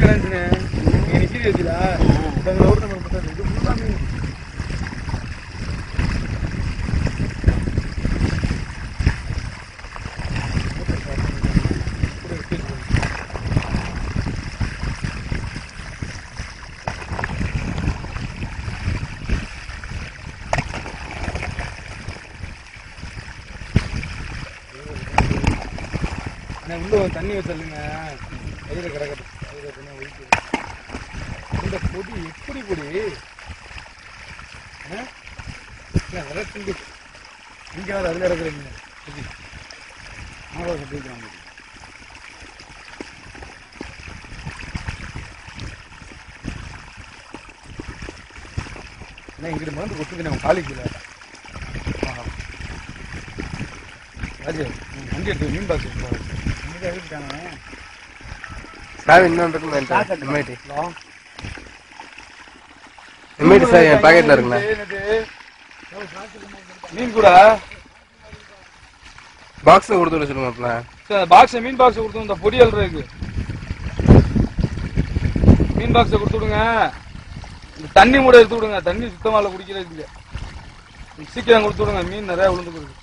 கிடந்துச்சுண்ணே. நீங்க நிக்கிது வச்சுல ஒரு நம்ம மட்டும் இது ஃபுல்லா மீன். உள்ள தண்ணி வச்சல்லுங்க வயிறு கிடக்கட்டும். இந்த பொடி எப்படி பொடி விரட்டு நீங்க அதுல இருக்கிறீங்க கட்டிக்கலாம். இங்கிட்ட மருந்து கொடுத்துக்கு நம்ம காலிக்கல ராஜு வண்டி எடுத்து மீன் பாக்ஸ் மீன் கூட பாக்ஸ் கொடுத்து சொல்லுங்க. பாக்ஸ் மீன் பாக்ஸ் கொடுத்து இந்த பொடியல் இருக்கு மீன் பாக்ஸ் கொடுத்து விடுங்க. இந்த தண்ணி மூட எடுத்து விடுங்க. தண்ணி சுத்தமா குடிக்கிறது சீக்கிரம் கொடுத்து விடுங்க. மீன் நிறைய விழுந்து கொடுக்கு.